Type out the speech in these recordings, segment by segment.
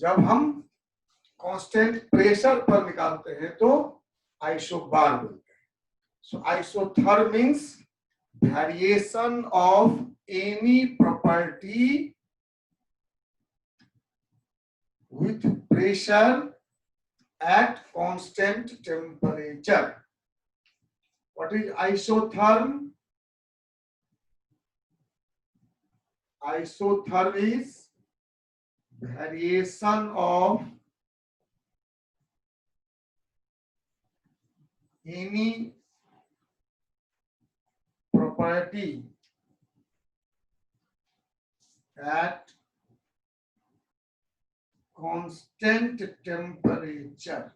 जब हम constant pressure पर निकालते हैं तो आइसोबार बोलते हैं। So isotherm means variation of any property with pressure at constant temperature. What is isotherm? Isotherm is variation of any property at constant temperature.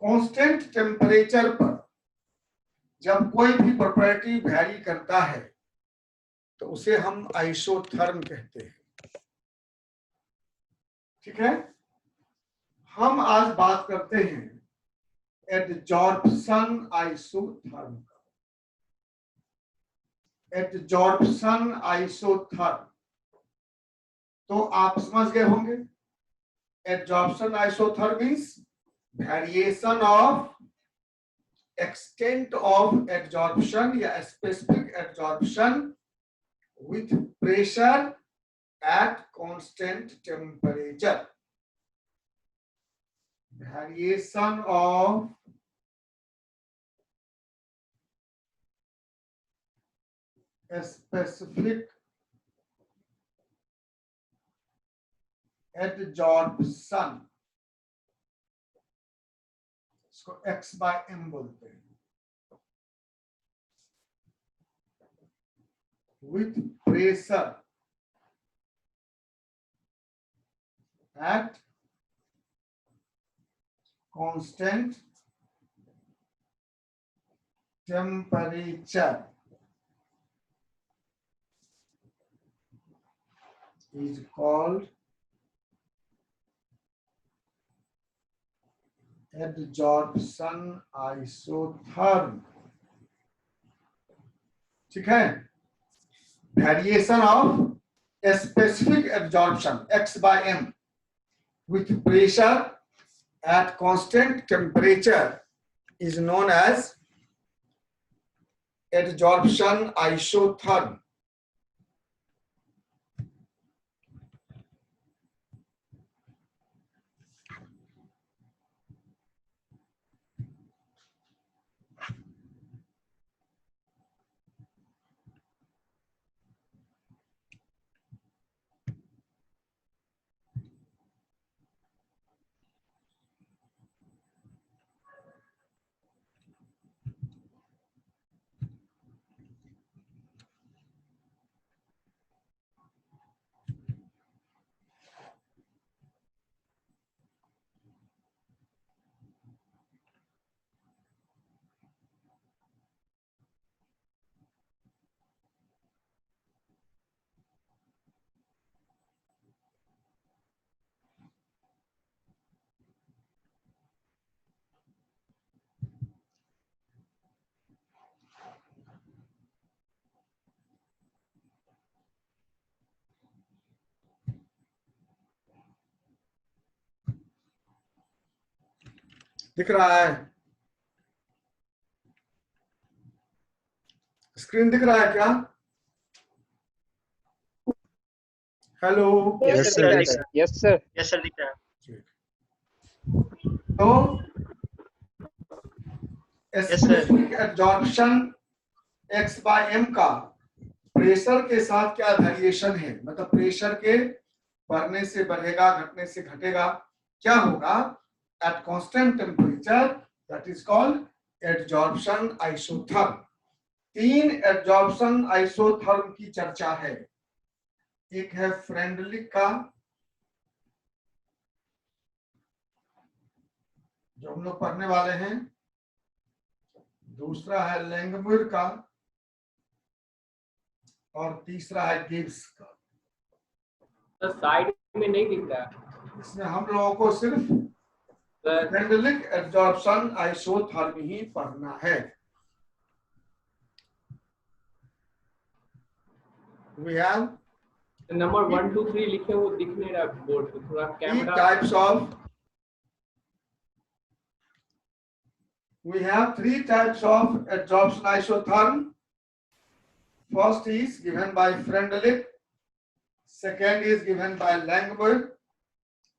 Constant temperature पर जब कोई भी प्रॉपर्टी वैरी करता है तो उसे हम आइसोथर्म कहते हैं। ठीक है, हम आज बात करते हैं एडजॉर्प्शन आइसोथर्म का। एडजॉर्प्शन आइसोथर्म तो आप समझ गए होंगे। Adsorption isotherm means variation of extent of adsorption या specific adsorption with pressure at constant temperature. Variation of a specific adsorption, इसको x by m बोलते हैं, with pressure at constant temperature is called adsorption isotherm. ठीक है, variation of a specific adsorption x by m with pressure at constant temperature is known as adsorption isotherm. दिख रहा है? Screen दिख रहा है क्या? Hello? Yes sir, yes sir, yes sir, दिख रहा है। तो specific adsorption x by m का प्रेशर के साथ क्या वेरिएशन है, मतलब प्रेशर के बढ़ने से बढ़ेगा, घटने से घटेगा, क्या होगा at constant temperature, that is called adsorption isotherm. 3 adsorption isotherm की चर्चा है। एक है फ्रेंडलिक का, जो हम लोग पढ़ने वाले हैं, दूसरा है लैंगमुइर का, और तीसरा है गिब्स का। तो साइड में नहीं दिख रहा। इसमें हम लोगों को सिर्फ फ्रेंडलिक एडसॉर्प्शन आइसोथर्म ही पढ़ना है। we have नंबर 1 2 3 लिखे वो दिख नहीं रहा बोर्ड पे, थोड़ा three camera types of adsorption isotherm. First is given by Freundlich, second is given by Langmuir,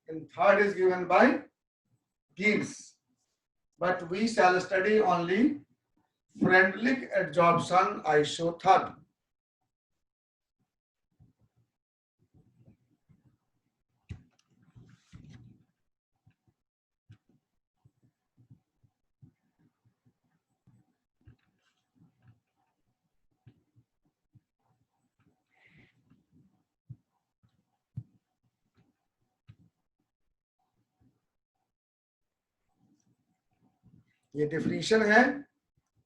and third is given by Gibbs. But we shall study only Freundlich adsorption isotherm. ये definition है,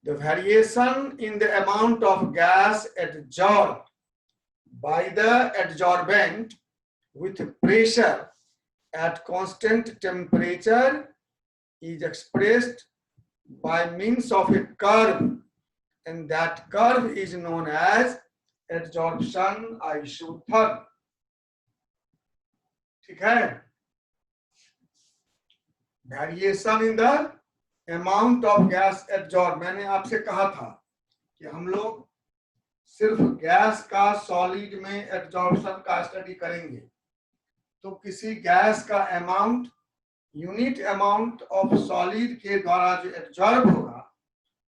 the variation in the amount of gas adsorbed by the adsorbent with pressure at constant temperature is expressed by means of a curve, and that curve is known as adsorption isotherm. ठीक है? Variation in the amount of gas adsorbed. मैंने आपसे कहा था कि हम लोग सिर्फ गैस का सॉलिड में एब्जॉर्प्शन का स्टडी करेंगे, तो किसी गैस का amount unit amount of solid के द्वारा जो एब्जॉर्ब होगा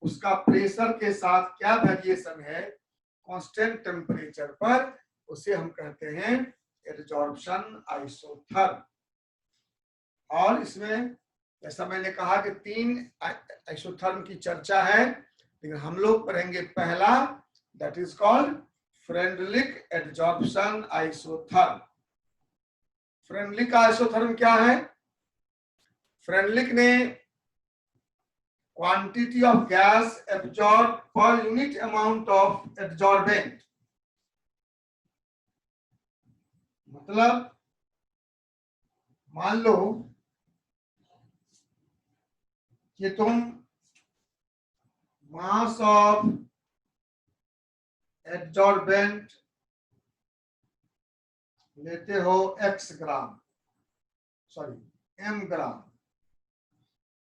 उसका प्रेशर के साथ क्या वेरिएशन है कांस्टेंट टेम्परेचर पर, उसे हम कहते हैं एब्जॉर्प्शन आइसोथर्म। और इसमें जैसा मैंने कहा कि 3 आइसोथर्म की चर्चा है, लेकिन हम लोग पढ़ेंगे पहला, that is called Freundlich absorption isotherm. Freundlich isotherm क्या है? फ्रेंडलिक ने quantity of gas absorb per unit amount of absorbent, मतलब मान लो कि तुम मास ऑफ एब्जॉर्बेंट लेते हो x ग्राम, सॉरी m ग्राम,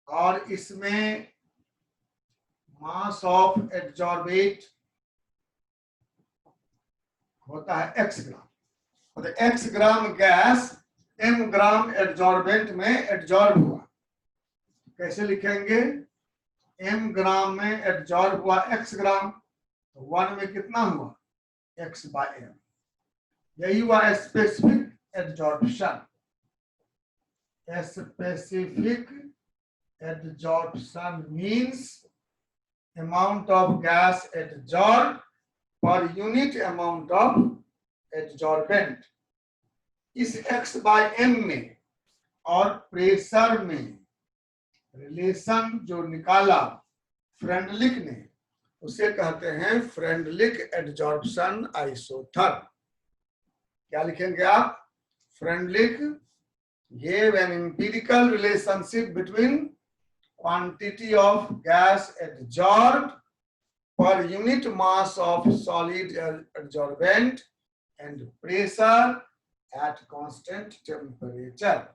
और इसमें मास ऑफ एब्जॉर्बेट होता है x ग्राम, मतलब x ग्राम गैस m ग्राम एब्जॉर्बेंट में एब्जॉर्ब हुआ। कैसे लिखेंगे? m ग्राम में एब्जॉर्ब हुआ x ग्राम, तो 1 में कितना हुआ? x by m। यही हुआ specific absorption. Specific absorption means amount of gas absorb per unit amount of absorbent. इस x बाय m में और प्रेशर में रिलेशन जो निकाला फ्रेंडलिक ने, उसे कहते हैं फ्रेंडलिक एब्जॉर्प्शन आइसोथर्म। क्या लिखेंगे आप? Freundlich gave an empirical relationship between quantity of gas adsorbed per unit mass of solid adsorbent and pressure at constant temperature,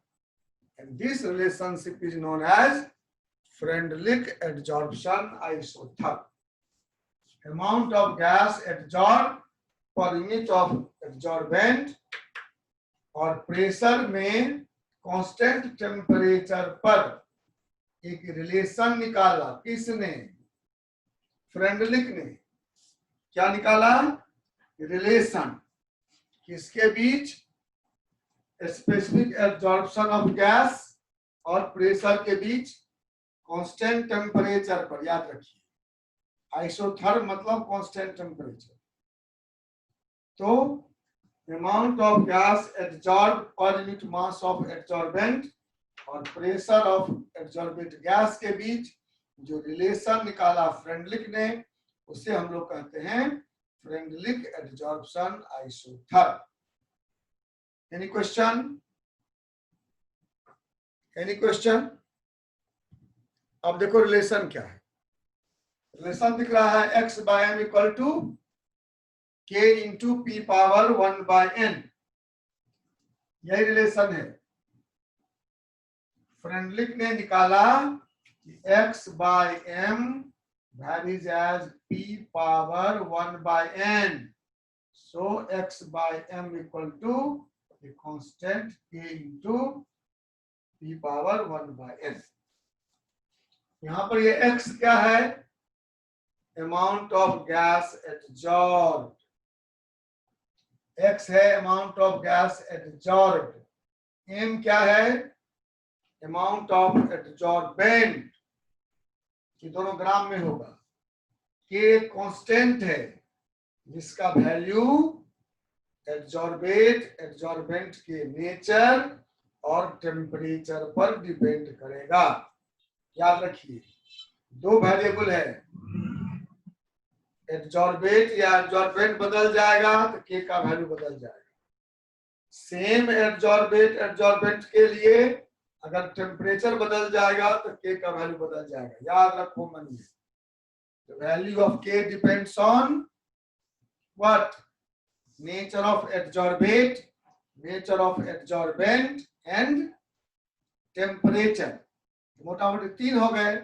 and this relationship is known as Freundlich adsorption isotherm. Amount of gas adsorbed per unit of adsorbent और pressure में constant temperature पर एक relation निकाला। किसने? Freundlich ने। क्या निकाला? Relation. किसके बीच? स्पेसिफिक एब्जॉर्प्शन ऑफ गैस और प्रेशर के बीच कांस्टेंट टेम्परेचर पर। याद रखिए, आइसोथर्म मतलब कांस्टेंट टेम्परेचर। तो amount of gas adsorbed per unit mass of adsorbent और प्रेशर ऑफ एब्जॉर्बेंट गैस के बीच जो रिलेशन निकाला फ्रेंडलिक ने, उसे हम लोग कहते हैं Freundlich absorption isotherm. Any question? Any question? अब देखो रिलेशन क्या है। रिलेशन दिख रहा है x by m equal to k into p power 1/n, यही रिलेशन है। फ्रेंडलिक ने निकाला कि x by m varies as p power 1/n, so x by m equal to the constant k into p power 1/n। यहां पर ये x क्या है? Amount of gas absorbed, x है amount of gas absorbed, m क्या है? Amount of absorbent, ये दोनों ग्राम में होगा। k कांस्टेंट है जिसका वैल्यू एब्जॉर्बेंट के नेचर और टेम्परेचर पर डिपेंड करेगा। याद रखिए, दो वेरिएबल है, एब्जॉर्बेंट या एब्जॉर्बेंट बदल जाएगा तो के का वैल्यू बदल जाएगा। सेम एब्जॉर्बेंट के लिए अगर टेम्परेचर बदल जाएगा तो के का वैल्यू बदल जाएगा। याद रखो मन में, द वैल्यू ऑफ के depends on what? Nature of adsorbate, nature of adsorbent and temperature। मोटा मोटी तीन हो गए।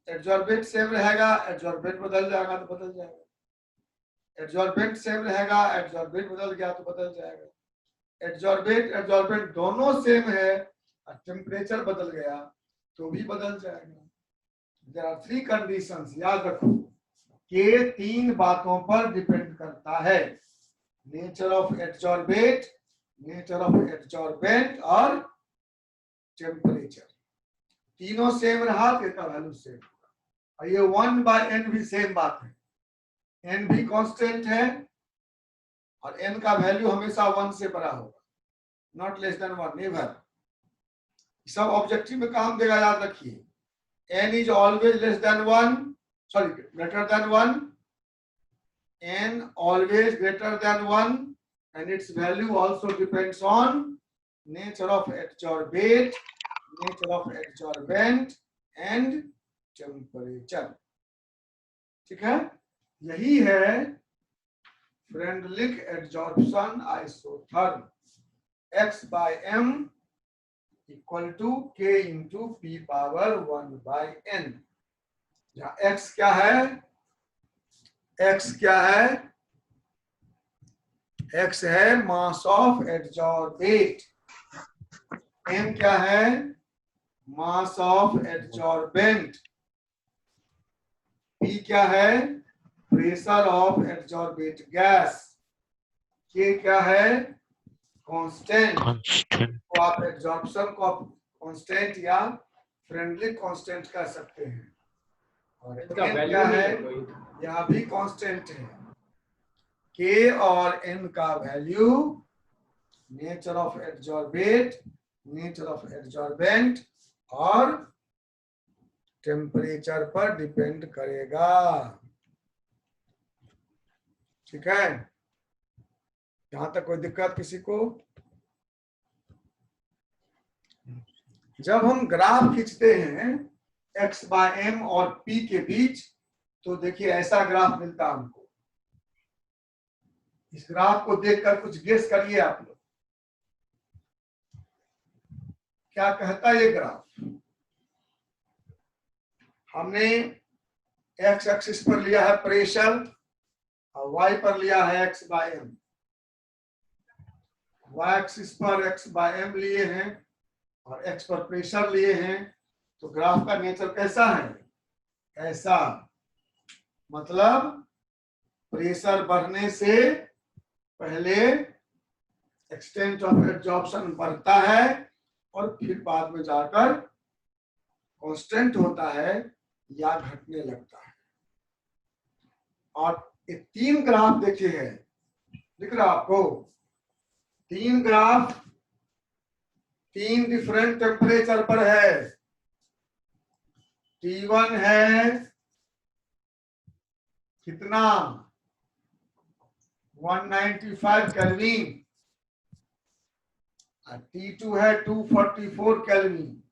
एड्जॉर्बेंट सेम रहेगा, एड्जॉर्बेंट बदल जाएगा तो बदल जाएगा। एड्जॉर्बेंट सेम रहेगा, एड्जॉर्बेंट बदल गया तो बदल जाएगा। एड्जॉर्बेंट दोनों सेम है और टेम्परेचर बदल गया तो भी बदल जाएगा। देयर आर थ्री कंडीशंस, याद रखो। के तीन बातों पर डिपेंड करता है, nature of adsorbate, nature of adsorbent और टेम्परेचर। तीनों सेम रहा तो इसका वैल्यू सेम होगा। और ये 1/n भी सेम बात है, n भी कांस्टेंट है और n का वैल्यू हमेशा 1 से बड़ा होगा, नॉट लेस देन 1, नेवर। सब ऑब्जेक्टिव में काम देगा, याद रखिए। n is always less than 1, sorry, greater than 1, n always greater than 1, and its value also depends on nature of adsorbate, nature of adsorbent and temperature। ठीक है, यही है Freundlich adsorption isotherm. x by m equal to k into p power 1/n। x क्या है? x क्या है? x है mass of adsorbate. m क्या है? Mass of adsorbent. p क्या है? Pressure of adsorbate gas. k क्या है? कांस्टेंट। तो आप एड्जॉर्प्शन को कांस्टेंट या फ्रेंडली कांस्टेंट कह सकते हैं। और इसका n वैल्यू क्या नहीं है? है कोई। यह भी कांस्टेंट है। k और n का value nature of adsorbate, nature of adsorbent और टेम्परेचर पर डिपेंड करेगा। ठीक है, यहां तक कोई दिक्कत किसी को? जब हम ग्राफ खींचते हैं x बाय m और p के बीच, तो देखिए ऐसा ग्राफ मिलता है हमको। इस ग्राफ को देखकर कुछ गेस करिए आप लोग, क्या कहता है ये ग्राफ? हमने x एक्सिस पर लिया है प्रेशर और y पर लिया है x by m। y axis पर x बाय m लिए हैं और x पर प्रेशर लिए हैं, तो ग्राफ का नेचर कैसा है? ऐसा, मतलब प्रेशर बढ़ने से पहले एक्सटेंट ऑफ एब्जॉर्प्शन बढ़ता है और फिर बाद में जाकर कांस्टेंट होता है या घटने लगता है। और ये तीन ग्राफ देखे हैं, दिख रहा आपको? तीन ग्राफ तीन डिफरेंट टेम्परेचर पर है। T1 है कितना? 195 केल्विन और T2 है 244 केल्विन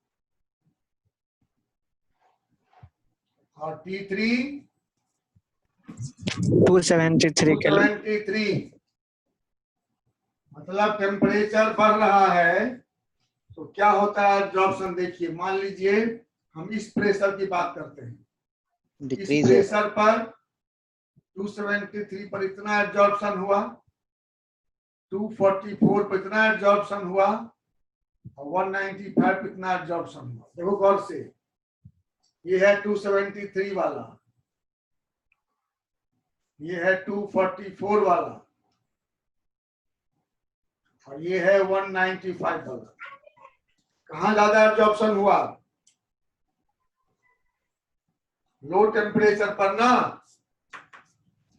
और T3 273 केल्विन। 273 मतलब टेम्परेचर बढ़ रहा है तो क्या होता है एब्जॉर्प्शन। देखिए मान लीजिए हम इस प्रेशर की बात करते हैं, इस डिक्रीज प्रेशर पर 273 पर इतना एब्जॉर्प्शन हुआ, 244 पर इतना एब्जॉर्प्शन हुआ और 195 पर इतना एब्जॉर्प्शन हुआ। देखो गौर से, ये है 273 वाला, ये है 244 वाला और ये है 195 वाला। कहाँ ज्यादा एब्जॉर्प्शन हुआ? लो टेम्परेचर पर ना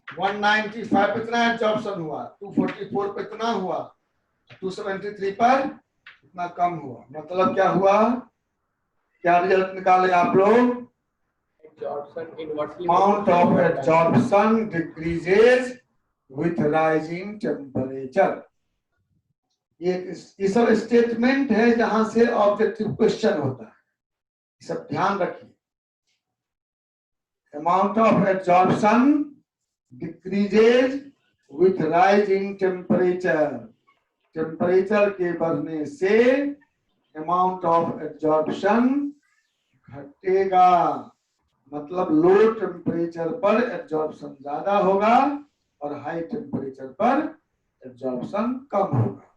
195 पे इतना एब्जॉर्प्शन हुआ, 244 पे इतना हुआ, 273 पर इतना कम हुआ। मतलब क्या हुआ, क्या रिजल्ट निकाले आप लोग? Absorption inversely Amount of proportional. absorption decreases with rising temperature। ये सब स्टेटमेंट है जहां से ऑब्जेक्टिव क्वेश्चन होता है, सब ध्यान रखिए। Amount of absorption decreases with rising temperature। Temperature के बढ़ने से अमाउंट ऑफ एब्जॉर्प्शन घटेगा। मतलब लो टेम्परेचर पर एब्जॉर्प्शन ज्यादा होगा और हाई टेम्परेचर पर एब्जॉर्प्शन कम होगा।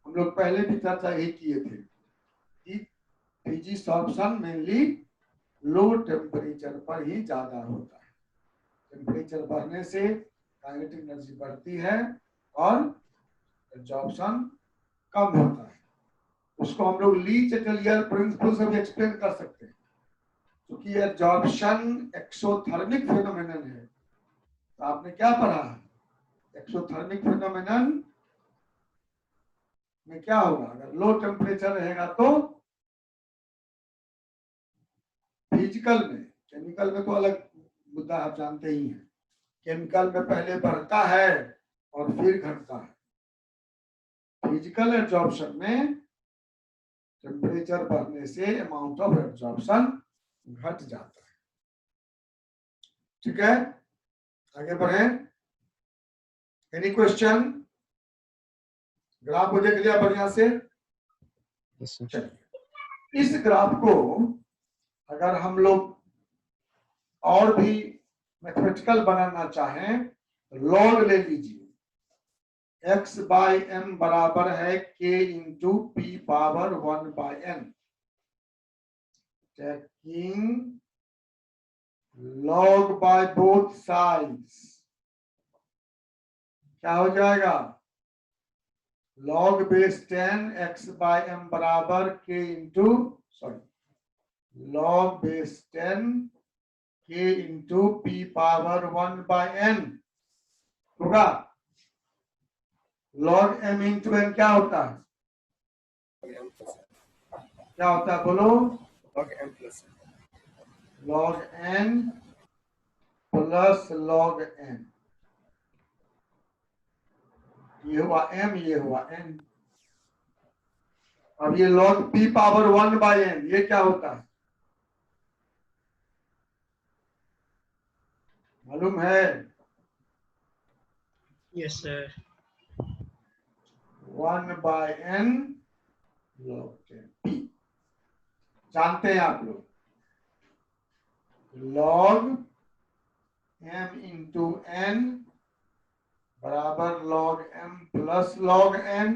हम लोग पहले भी चर्चा ही किए थे कि फिजिसॉर्प्शन मेनली लो टेम्परेचर पर ही ज्यादा होता है। टेम्परेचर बढ़ने से काइनेटिक एनर्जी बढ़ती है और एब्जॉर्प्शन कम होता है। उसको हम लोग ली चैटलियर प्रिंसिपल से भी एक्सप्लेन कर सकते हैं, क्योंकि एब्जॉर्प्शन एक्सोथर्मिक फेनोमेनन है। तो आपने क्या पढ़ा? एक्सोथर्मिक फेनोमेनन में क्या होगा? अगर लो टेम्परेचर रहेगा तो फिजिकल में, केमिकल में तो अलग मुद्दा आप जानते ही हैं। केमिकल में पहले बढ़ता है और फिर घटता है। फिजिकल एब्जॉर्प्शन में टेम्परेचर बढ़ने से अमाउंट ऑफ एब्जॉर्प्शन घट जाता है। ठीक है, आगे बढ़े। Any question? ग्राफ हो देख लिया बढ़िया से? चलिए, इस ग्राफ को अगर हम लोग और भी मैथमेटिकल बनाना चाहें, लॉग ले लीजिए। x बाई m बराबर है k into p power 1/n। Taking log by both sides क्या हो जाएगा? log base 10 x by m बराबर k into log base 10 k into p power 1/n होगा। log m इंटू n क्या होता है? क्या होता है बोलो? log m plus log n plus log n। ये हुआ m, ये हुआ n। अब ये log p पावर 1/n ये क्या होता है मालूम है? Yes sir. 1/n log 10p जानते हैं आप लोग। log m इंटू n बराबर log m plus log n,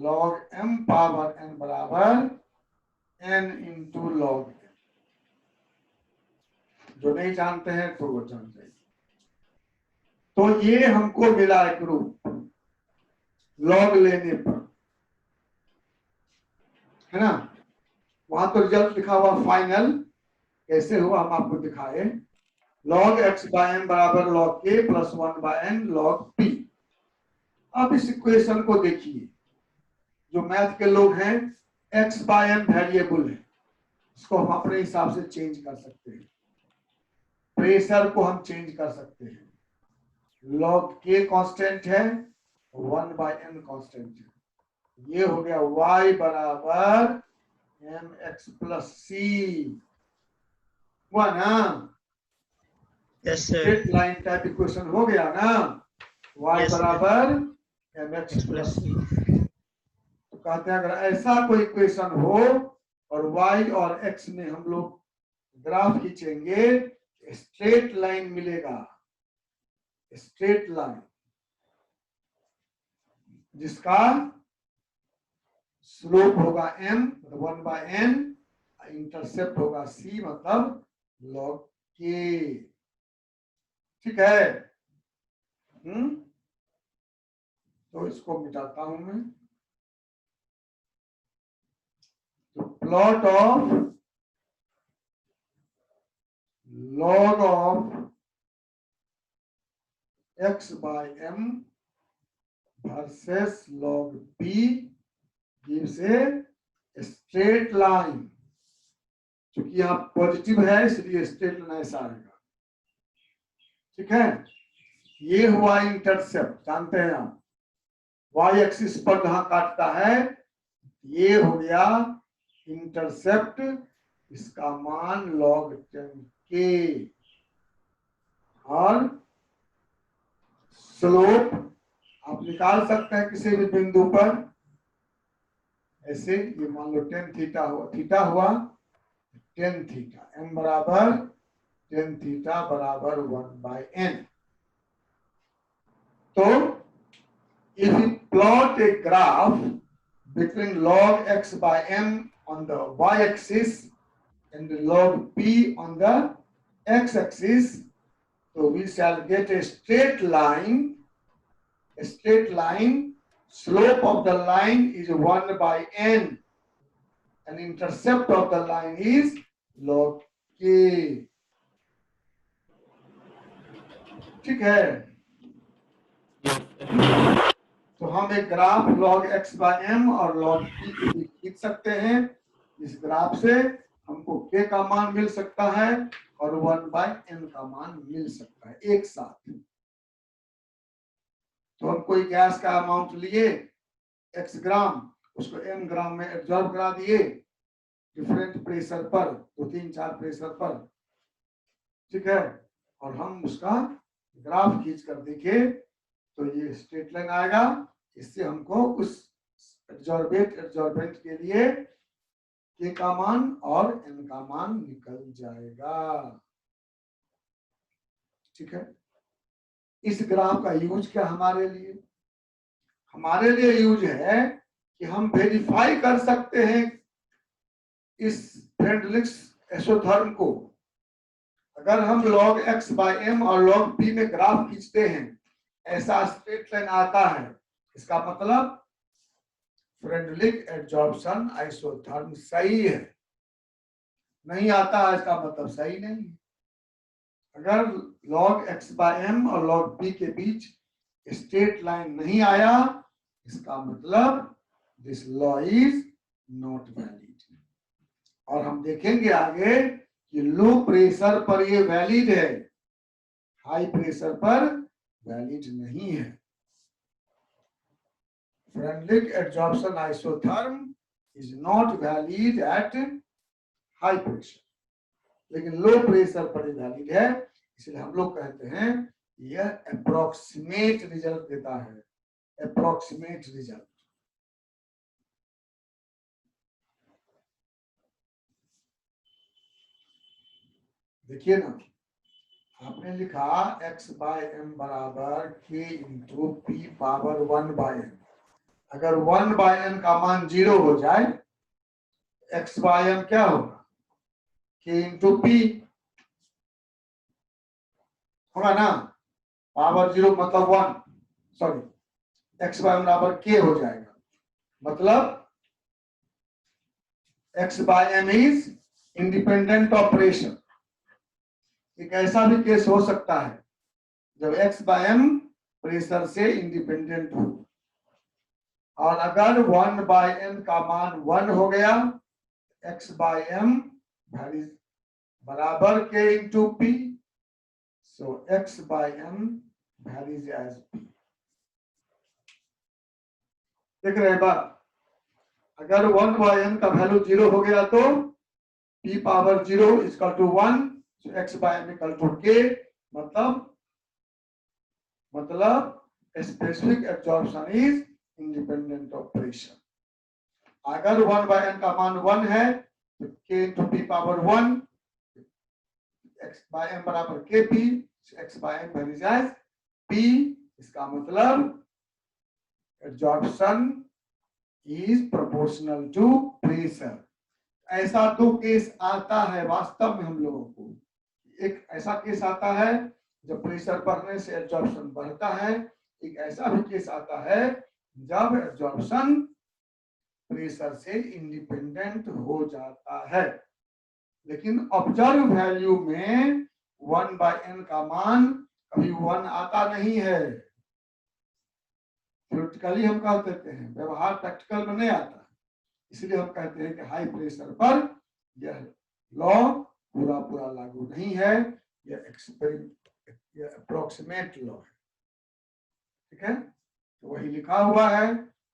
log m power n बराबर n इंटू log n। जो नहीं जानते हैं तो वो जान जाइए। तो ये हमको मिला एक रूप लॉग लेने पर, है ना? वहां तो रिजल्ट लिखा हुआ फाइनल, कैसे हुआ हम आपको दिखाए। log x बाय m बराबर log k plus 1/n log p। अब इस इक्वेशन को देखिए, जो मैथ के लोग हैं, x बाय m वेरिएबल है, इसको हम अपने हिसाब से चेंज कर सकते हैं। प्रेशर को हम चेंज कर सकते हैं। log k कांस्टेंट है, 1/n कांस्टेंट है। ये हो गया y बराबर mx प्लस c हुआ ना। Yes, sir. Straight line type equation हो गया ना, y Yes, sir. बराबर mx प्लस c। तो कहते हैं अगर ऐसा कोई इक्वेशन हो और y और x में हम लोग ग्राफ खींचेंगे, स्ट्रेट लाइन मिलेगा, स्ट्रेट लाइन जिसका स्लोप होगा m मतलब 1/n, इंटरसेप्ट होगा c मतलब log k। ठीक है। तो इसको मिटाता हूं मैं। तो plot of log of x by m versus log b gives a straight line। क्योंकि यहाँ पॉजिटिव है इसलिए स्ट्रेट लाइन ऐसा आएगा। ठीक है, ये हुआ इंटरसेप्ट, जानते हैं आप y एक्सिस पर जहां काटता है, ये हो गया इंटरसेप्ट, इसका मान log 10k। और स्लोप आप निकाल सकते हैं किसी भी बिंदु पर, ऐसे ये मान लो थीटा हुआ 10 थीटा, m बराबर 10 थीटा बराबर 1/n। तो if we plot a graph between log x by m on the y-axis and log p on the x-axis, so we shall get a straight line. A straight line, slope of the line is 1/n, and intercept of the line is log k। ठीक है, तो हम एक graph log x by m और log p के बीच खींच सकते हैं। इस ग्राफ से हमको k का मान मिल सकता है और 1/n का मान मिल सकता है एक साथ। तो हम कोई गैस का अमाउंट लिए x ग्राम, उसको m ग्राम में एब्जॉर्ब करा दिए डिफरेंट प्रेशर पर, 2-3-4 प्रेशर पर। ठीक है, और हम उसका ग्राफ खींच कर देखे तो ये स्ट्रेट लाइन आएगा। इससे हमको उस एब्जॉर्बेंट के लिए k का मान और n का मान निकल जाएगा। ठीक है, इस ग्राफ का यूज क्या हमारे लिए? हमारे लिए यूज है कि हम वेरीफाई कर सकते हैं इस फ्रेडरिक्स एसोथर्म को। अगर हम log x by m और log p में ग्राफ खींचते हैं, ऐसा स्ट्रेट लाइन आता है, इसका मतलब फ्रेडरिक एडजॉर्प्शन आइसोथर्म सही है। नहीं आता है, इसका मतलब सही नहीं है। अगर log x by m और log p के बीच स्ट्रेट लाइन नहीं आया, इसका मतलब this law is not valid. और हम देखेंगे आगे कि लो प्रेशर पर ये वैलिड है, हाई प्रेशर पर वैलिड नहीं है। Frederick adsorption isotherm is not valid at high pressure, लेकिन लो प्रेशर पर वैलिड है। इसलिए हम लोग कहते हैं यह अप्रोक्सीमेट रिजल्ट देता है, अप्रोक्सीमेट रिजल्ट। देखिए ना, आपने लिखा x by m बराबर k into p power 1/n। अगर 1/n का मान 0 हो जाए, x by m क्या होगा? k इंटू p होगा ना, पावर 0 मतलब 1, सॉरी x by m बराबर k हो जाएगा। मतलब x by m is independent of pressure. एक ऐसा भी केस हो सकता है जब x by m प्रेशर से इंडिपेंडेंट हो, और अगर 1/n का मान 1 हो गया, x by m बराबर k into p, so x by m varies as p। देख रहे हैं बात? अगर 1/n का वैल्यू 0 हो गया तो p power 0 equal to 1, so x by m equal to k, मतलब specific absorption is independent of pressure. अगर 1/n का मान 1 है तो k⁻1 x/m बराबर kp, x/m values as p। इसका मतलब absorption is proportional to pressure. ऐसा दो केस आता है वास्तव में हम लोगों को। एक ऐसा केस आता है जब प्रेशर बढ़ने से एब्जॉर्प्शन बढ़ता है, एक ऐसा भी केस आता है जब एब्जॉर्प्शन प्रेशर से इंडिपेंडेंट हो जाता है। लेकिन ऑब्जर्व वैल्यू में 1/n का मान कभी 1 आता नहीं है। थ्योरेटिकली हम कह देते हैं, व्यवहार प्रैक्टिकल में नहीं आता। इसलिए हम कहते हैं कि हाई प्रेशर पर यह लॉ पूरा लागू नहीं है, यह अप्रोक्सीमेट लॉ है। ठीक है, तो वही लिखा हुआ है,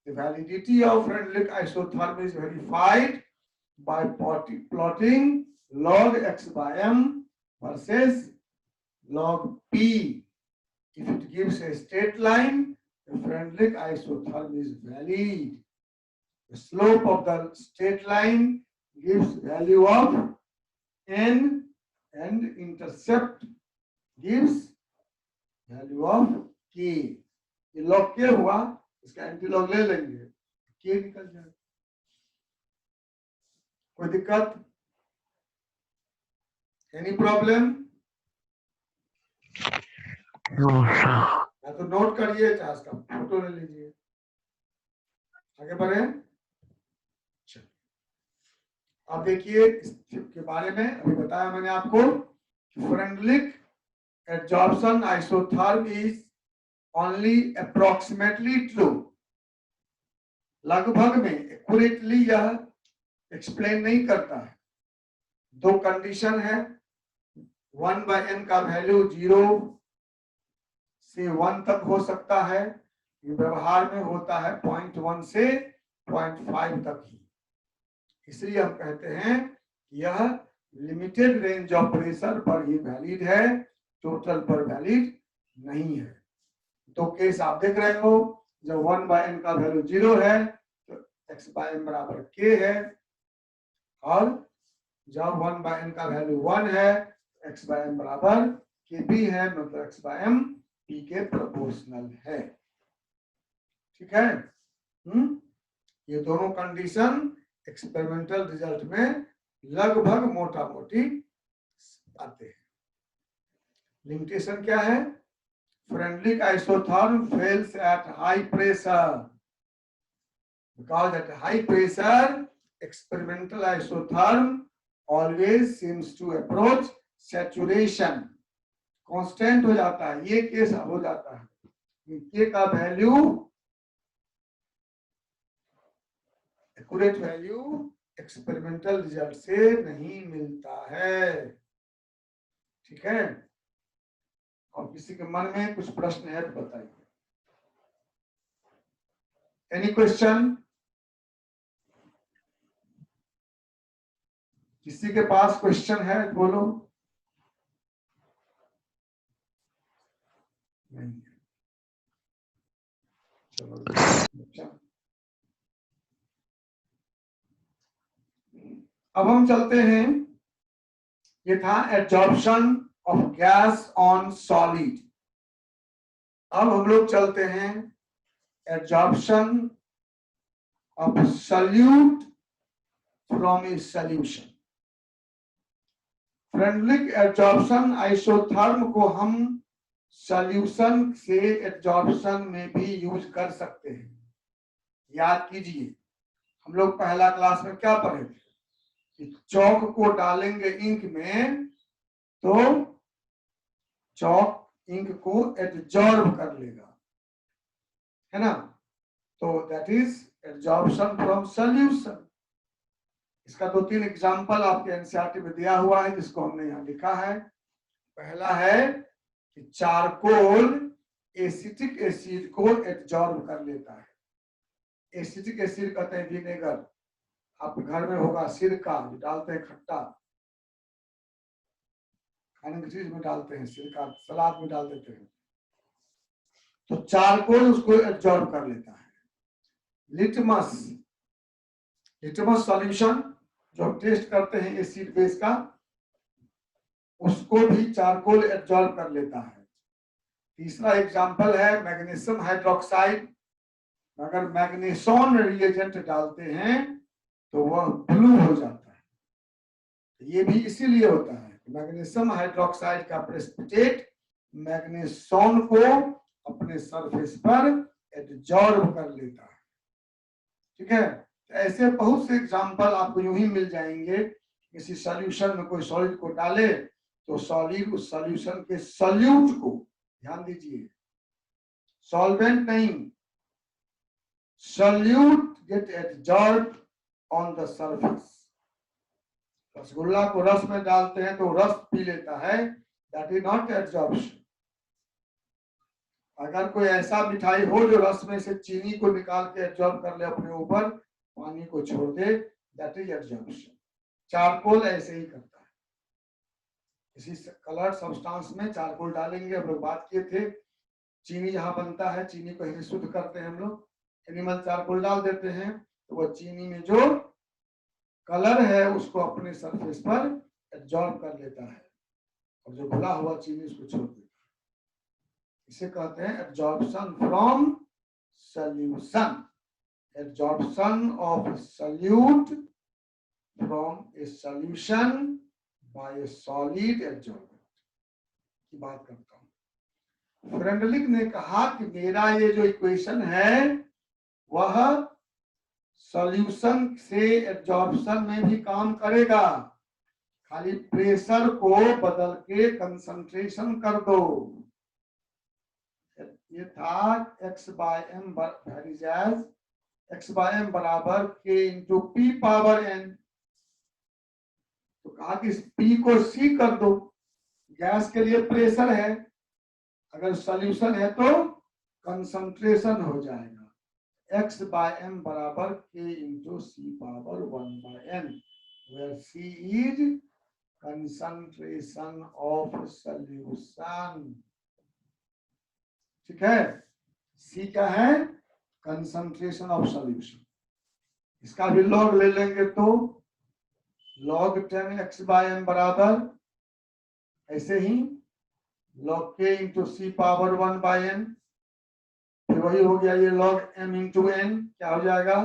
the validity of Freundlich isotherm is verified by plotting log x/m versus log p. If it gives a straight line, the Freundlich isotherm is valid. The slope of the straight line gives value of n and intercept gives value of k. ये log k हुआ, इसका anti log ले लेंगे, k निकल जाएगा। कोई दिक्कत? Any problem? या तो नोट करिए, चाहे इसका फोटो ले लीजिए। आगे बढ़े। अब देखिए इसके बारे में अभी बताया मैंने आपको, Freundlich adsorption isotherm is only approximately true। लगभग में, एक्यूरेटली यह एक्सप्लेन नहीं करता है। दो कंडीशन है, 1/n का वैल्यू 0 से 1 तक हो सकता है, ये व्यवहार में होता है 0.1 से 0.5 तक ही। इसलिए हम कहते हैं यह लिमिटेड रेंज ऑफ प्रेशर पर ही वैलिड है, टोटल पर वैलिड नहीं है। तो केस आप देख रहे हो, जब 1/n का वैल्यू 0 है तो x/m बराबर k है, और जब 1/n का वैल्यू 1 है x/m बराबर kp है, मतलब x/m p के प्रोपोर्शनल है। ठीक है। ये दोनों कंडीशन एक्सपेरिमेंटल रिजल्ट में लगभग मोटा मोटी आते हैं। लिमिटेशन क्या है? Freundlich isotherm fails at high pressure because at high pressure experimental isotherm always seems to approach saturation, constant हो जाता है। ये केस हो जाता है, k का value accurate value experimental result से नहीं मिलता है। ठीक है। और किसी के मन में कुछ प्रश्न है तो बताइए। Any question? किसी के पास क्वेश्चन है बोलो। नहीं। चलो अब हम चलते हैं, ये था absorption of gas on solid. अब हम लोग चलते हैं absorption of solute from A solution. Freundlich absorption isotherm को हम सॉल्यूशन से एब्जॉर्प्शन में भी यूज कर सकते हैं। याद कीजिए, हम लोग पहला क्लास में क्या पढ़े थे कि चौक को डालेंगे इंक में तो चौक इंक को एब्जॉर्ब कर लेगा, है ना। तो that is absorption from solution. इसका 2-3 एग्जांपल आपके एनसीईआरटी में दिया हुआ है, जिसको हमने यहाँ लिखा है। पहला है कि चारकोल एसिटिक एसिड को एब्जॉर्ब कर लेता है। एसिटिक एसिड कहते हैं विनेगर। आपके घर में होगा सिरका, जो डालते हैं खट्टा, खाने की चीज में डालते हैं, सिरका सलाद में डाल देते हैं, तो चारकोल उसको एब्जॉर्ब कर लेता है। लिटमस, लिटमस सॉल्यूशन जो हम टेस्ट करते हैं एसिड बेस का, उसको भी चारकोल एब्जॉर्ब कर लेता है। तीसरा एग्जांपल है मैग्नीशियम हाइड्रोक्साइड। अगर मैग्नीसोन रिएजेंट डालते हैं तो वह ब्लू हो जाता है। ये भी इसीलिए होता है कि मैग्नीशियम हाइड्रोक्साइड का प्रेसिपिटेट मैग्नीसोन को अपने सरफेस पर एब्जॉर्ब कर लेता है। ठीक है, ऐसे बहुत से एग्जांपल आपको यूं ही मिल जाएंगे। किसी सॉल्यूशन में कोई सॉलिड को डाले तो सॉलिड उस सॉल्यूशन के सॉल्यूट को, ध्यान दीजिए, सॉल्वेंट नहीं, solute get absorb on the surface. Rasgulla को रस में डालते हैं तो रस पी लेता है, दैट इज नॉट एब्जॉर्प्शन। अगर कोई ऐसा मिठाई हो जो रस में से चीनी को निकाल के एब्जॉर्ब कर ले अपने ऊपर, पानी को छोड़ दे, दैट इज एब्जॉर्प्शन। चारकोल ऐसे ही करता है। किसी कलर सब्सटेंस में चारकोल डालेंगे, हम लोग बात किए थे, चीनी जहां बनता है, चीनी को ही शुद्ध करते हैं हम लोग, एनिमल चारकोल डाल देते हैं तो वह चीनी में जो कलर है उसको अपने सरफेस पर एब्जॉर्ब कर लेता है और जो घुला हुआ चीनी उसको छोड़ देता है। इसे कहते हैं absorption from solution, absorption of solute from A solution bye A solid absorbent की बात करता हूं। फ्रेंडलिक ने कहा कि मेरा ये जो इक्वेशन है वह सॉल्यूशन से एब्जॉर्प्शन में भी काम करेगा, खाली प्रेशर को बदल के कंसंट्रेशन कर दो। ये था x by m varies as x by m बराबर k into p power n। तो कहा कि इस p को c कर दो, गैस के लिए प्रेशर है, अगर सॉल्यूशन है तो कंसंट्रेशन हो जाएगा। x बाय m बराबर k into c power 1 by n, where c is concentration of solution। ठीक है, C क्या है, कंसंट्रेशन ऑफ सॉल्यूशन। इसका भी लॉग ले लेंगे तो log 10x बाय m बराबर ऐसे ही log k into C power 1 by n, फिर वही हो गया ये log m इंटू n, क्या हो जाएगा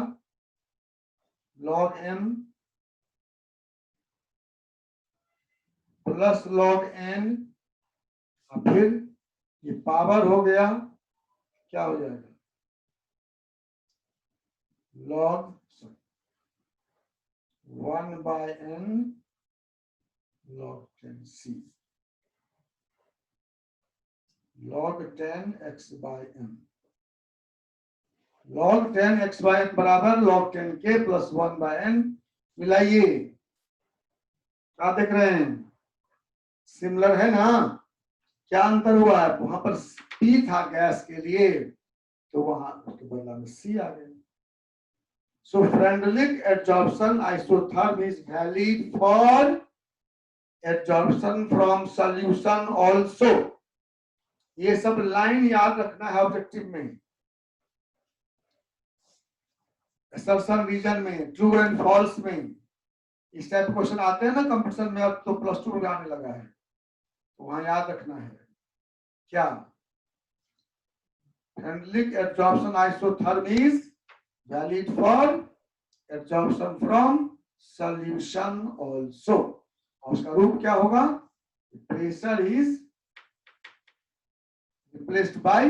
log m plus log n, और फिर ये पावर हो गया, क्या हो जाएगा log 1 by n log 10c, log 10x by m, log 10x by m बराबर log 10k plus 1 by n। मिलाइए, क्या देख रहे हैं, सिमिलर है ना। क्या अंतर हुआ है, वहां पर P था गैस के लिए तो वहां उसके बदला में C आ गया। So Freundlich adsorption isotherm is valid for adsorption from solution also। ये सब लाइन याद रखना है ऑब्जेक्टिव में, असर्शन रीजन में, ट्रू एंड फॉल्स में, इस टाइप क्वेश्चन आते हैं ना कंपटीशन में, अब तो +2 में आने लगा है, तो वहां याद रखना है क्या, Freundlich adsorption isotherm is valid for adsorption from solution also। और उसका रूप क्या होगा, pressure is replaced by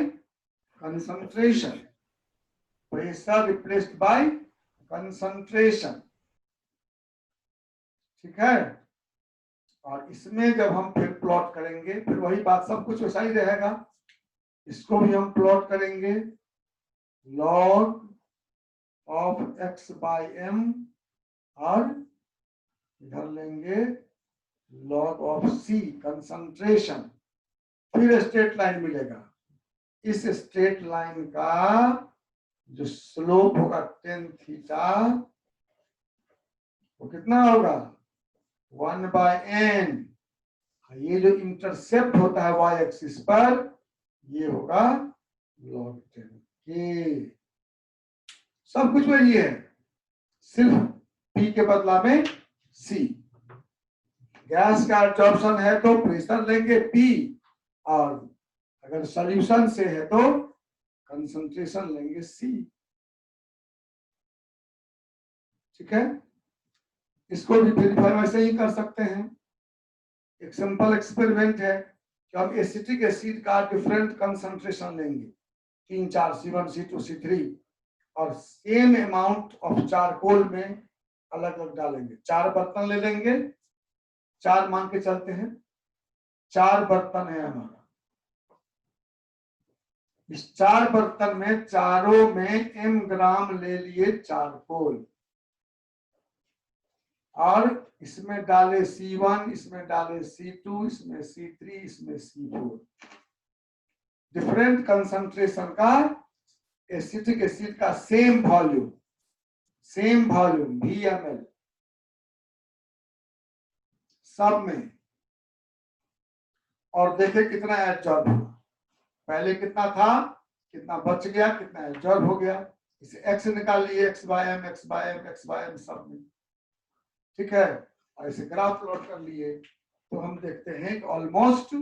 concentration, pressure replaced by concentration। ठीक है, और इसमें जब हम फिर प्लॉट करेंगे, फिर वही बात, सब कुछ वैसा ही रहेगा। इसको भी हम प्लॉट करेंगे log of x by m, और इधर लेंगे log ऑफ c कंसंट्रेशन, फिर स्ट्रेट लाइन मिलेगा। इस स्ट्रेट लाइन का जो स्लोप होगा tan थीटा, वो कितना होगा 1 बाय n, ये जो इंटरसेप्ट होता है y एक्सिस पर, ये होगा log 10 के। सब कुछ वही है, सिर्फ P के बदला में C। गैस का एब्जॉर्प्शन है तो प्रेशर लेंगे P, और अगर सॉल्यूशन से है तो कंसंट्रेशन लेंगे C। ठीक है, इसको भी वेरीफाई वैसे ही कर सकते हैं। एक सिंपल एक्सपेरिमेंट है कि हम एसिटिक एसिड का डिफरेंट कंसंट्रेशन लेंगे, 3 4 C1 C2 C3, और सेम अमाउंट ऑफ चारकोल में अलग अलग डालेंगे। 4 बर्तन ले लेंगे, 4 मान के चलते हैं, 4 बर्तन है हमारा। इस 4 बर्तन में चारों में m ग्राम ले लिए चारकोल, और इसमें डाले C1, इसमें डाले C2, इसमें C3, इसमें C4। डिफरेंट कंसंट्रेशन का एसिटिक एसिड का सेम वॉल्यूम VmL सब में, और देखे कितना एब्जॉर्ब हुआ। पहले कितना था, कितना बच गया, कितना एब्जॉर्ब हो गया। इसे x निकाल लिए, x/m सब में। ठीक है, और इसे ग्राफ प्लॉट कर लिए तो हम देखते हैं कि almost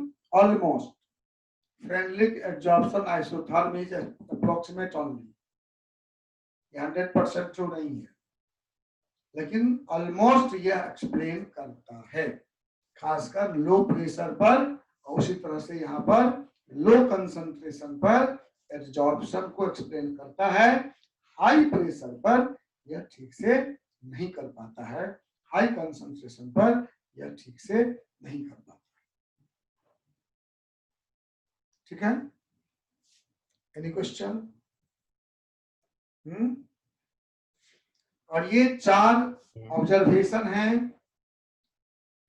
Freundlich absorption isotherm is approximate only. 100% true नहीं है, लेकिन ऑलमोस्ट यह एक्सप्लेन करता है, खासकर लो प्रेशर पर, और उसी तरह से यहाँ पर लो कंसंट्रेशन पर एब्जॉर्प्शन को एक्सप्लेन करता है। हाई प्रेशर पर यह ठीक से नहीं कर पाता है, हाई कंसंट्रेशन पर यह ठीक से नहीं कर पाता। ठीक है, एनी क्वेश्चन? और ये 4 ऑब्जर्वेशन हैं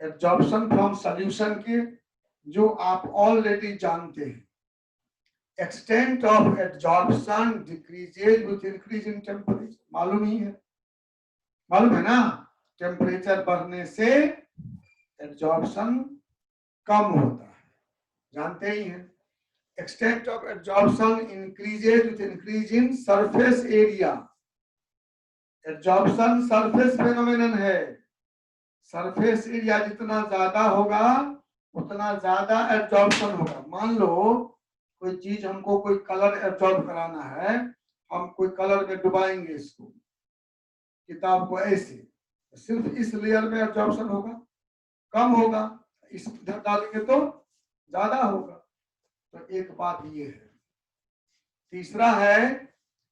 एब्जॉर्प्शन फ्रॉम सॉल्यूशन के, जो आप ऑलरेडी जानते हैं। Extent of absorption decreases with increase in temperature, मालूम ही है, मालूम है ना, टेम्परेचर बढ़ने से एब्जॉर्प्शन कम होता है, जानते ही हैं। Extent of absorption increases with increase in surface area. Absorption surface phenomenon है, सरफेस एरिया जितना ज्यादा होगा उतना ज्यादा एब्जॉर्प्शन होगा। मान लो कोई चीज हमको कोई कलर एब्जॉर्ब कराना है, हम कोई कलर में डुबाएंगे इसको, किताब को ऐसे, सिर्फ इस लेयर में एब्जॉर्प्शन होगा, कम होगा, इस इधर डालेंगे तो ज्यादा होगा। तो एक बात ये है। तीसरा है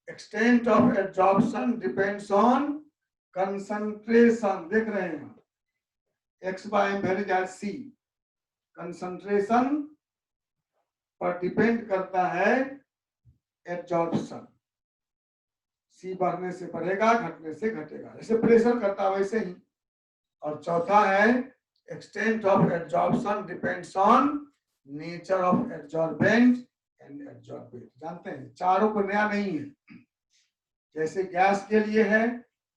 extent of absorption depends on concentration. देख रहे हैं, x/m वेरी C कंसंट्रेशन पर डिपेंड करता है एब्जॉर्प्शन। C बढ़ने से बढ़ेगा, घटने से घटेगा, जैसे प्रेशर करता है वैसे ही। और चौथा है extent of absorption depends on nature of absorbent and absorbent. जानते हैं, चारों को नया नहीं है, जैसे गैस के लिए है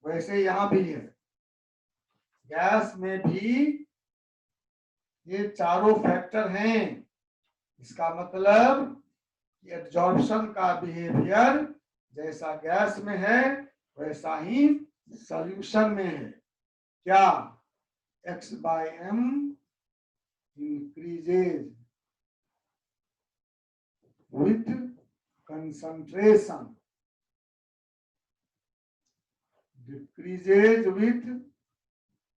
वैसे यहाँ भी है। गैस में भी ये चारों फैक्टर हैं। इसका मतलब एब्जॉर्प्शन का बिहेवियर जैसा गैस में है वैसा ही सॉल्यूशन में है। क्या? x/m increases with concentration, decreases with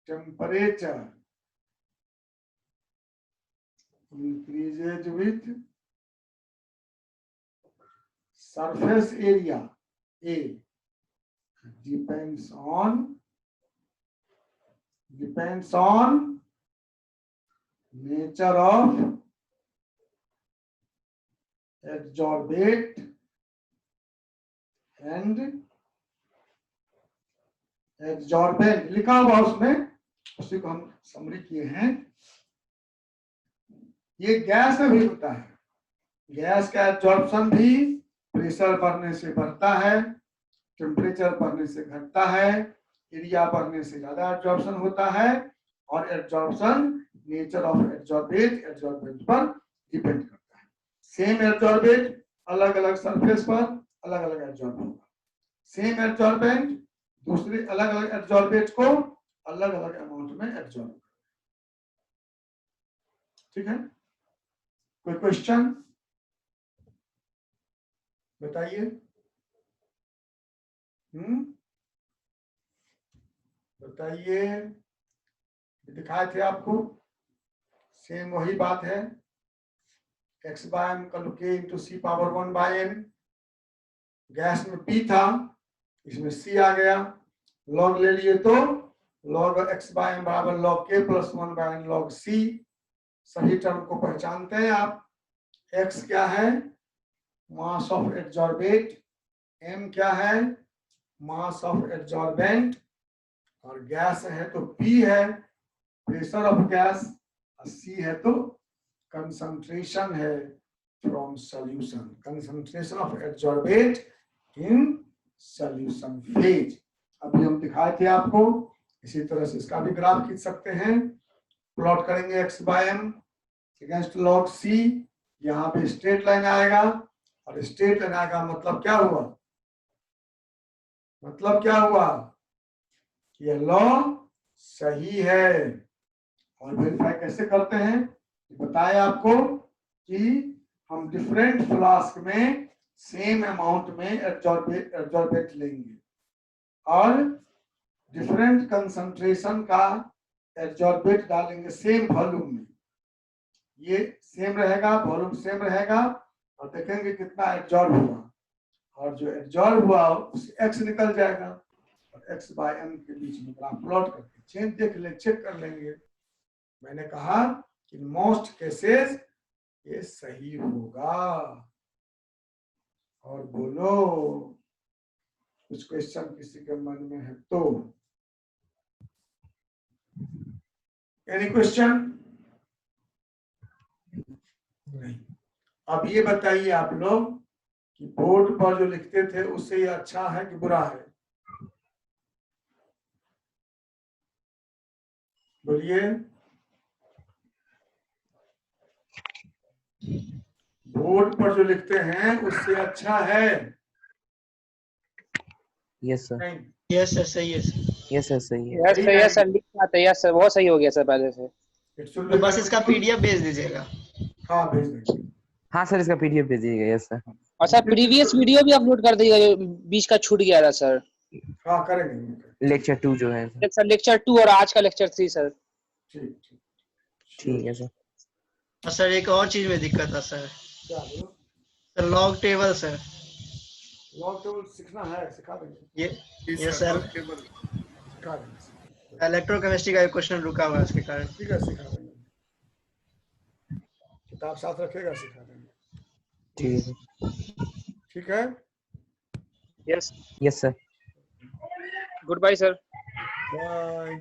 temperature, increases with surface area A, depends on nature of adsorbate and adsorbent। लिखा हुआ उसमें, उसी को हम समरी किए हैं। ये गैस में भी होता है, गैस का एब्जॉर्प्शन भी प्रेशर बढ़ने से बढ़ता है, टेम्परेचर बढ़ने से घटता है, एरिया बढ़ने से ज्यादा एब्जॉर्प्शन होता है, और एब्जॉर्प्शन नेचर ऑफ एडजॉर्बेंट पर डिपेंड करता है। सेम एडजॉर्बेंट अलग अलग सरफेस पर अलग अलग एडजॉर्ब होगा, सेम एडजॉर्बेंट दूसरे अलग अलग एडजॉर्बेंट को अलग अलग अमाउंट में एडजॉर्ब करता है। ठीक है, कोई क्वेश्चन बताइए। बताइए, दिखाए थे आपको, सेम वही बात है, x बाय m का k into C power 1 by n, gas में p था, इसमें c आ गया, लॉग ले लिए तो log x बाय m बराबर log k plus 1 by n log c। सही टर्म को पहचानते हैं आप, x क्या है, मास ऑफ एडजॉर्बेंट, m क्या है, मास ऑफ एडजॉर्बेंट, और गैस है तो p है प्रेशर ऑफ गैस, c है तो कंसंट्रेशन है from solution, concentration of adsorbent in solution phase. अभी हम दिखाए थे आपको, इसी तरह से इसका भी ग्राफ खींच सकते हैं, प्लॉट करेंगे x by m against log c, यहाँ पे स्ट्रेट लाइन आएगा, और स्ट्रेट लाइन आएगा मतलब क्या हुआ, मतलब क्या हुआ, ये लॉ सही है। और वेरीफाई कैसे करते हैं बताया आपको कि हम डिफरेंट फ्लास्क में सेम अमाउंट में एडजॉर्बेंट लेंगे और डिफरेंट कंसंट्रेशन का एडजॉर्बेंट डालेंगे सेम वॉल्यूम में, ये सेम रहेगा, वॉल्यूम सेम रहेगा, और देखेंगे कितना एडजॉर्ब हुआ, और जो एडजॉर्ब हुआ उससे x निकल जाएगा, और x बाय m के बीच में ग्राफ प्लॉट करके चेंज देख ले, चेक कर लेंगे। मैंने कहा कि मोस्ट केसेस ये सही होगा। और बोलो, कुछ क्वेश्चन किसी के मन में है तो, एनी क्वेश्चन? नहीं। अब ये बताइए आप लोग कि बोर्ड पर जो लिखते थे उससे ये अच्छा है कि बुरा है? बोलिए। बोर्ड पर जो लिखते हैं उससे अच्छा है? यस सर, नहीं, यस सर, सही है सर। यस सर, सही है। यस सर, यस सर, लिख पाते, यस सर, बहुत सही हो गया सर पहले से। इट शुड तो बस इसका पीडीएफ भेज दीजिएगा। हाँ भेज देंगे। हाँ सर, इसका पीडीएफ भेजिएगा। Yes sir. और सर प्रीवियस वीडियो भी अपलोड कर दीजिएगा जो बीच का छूट गया था सर। हाँ करेंगे। लेक्चर 2 जो है सर। सर लेक्चर 2 और आज का लेक्चर 3 सर। ठीक ठीक ठीक है सर। और सर एक और चीज में दिक्कत है सर, क्या बोलो? Sir log table sir, log table सीखना है, सिखा देंगे। ये सर सिखा देंगे, इलेक्ट्रोकेमिस्ट्री का एक क्वेश्चन रुका हुआ है उसके कारण। ठीक है सिखा देंगे, किताब साथ रखेगा, सिखा देंगे। ठीक है। ठीक है, yes, yes sir. Good bye sir. Bye.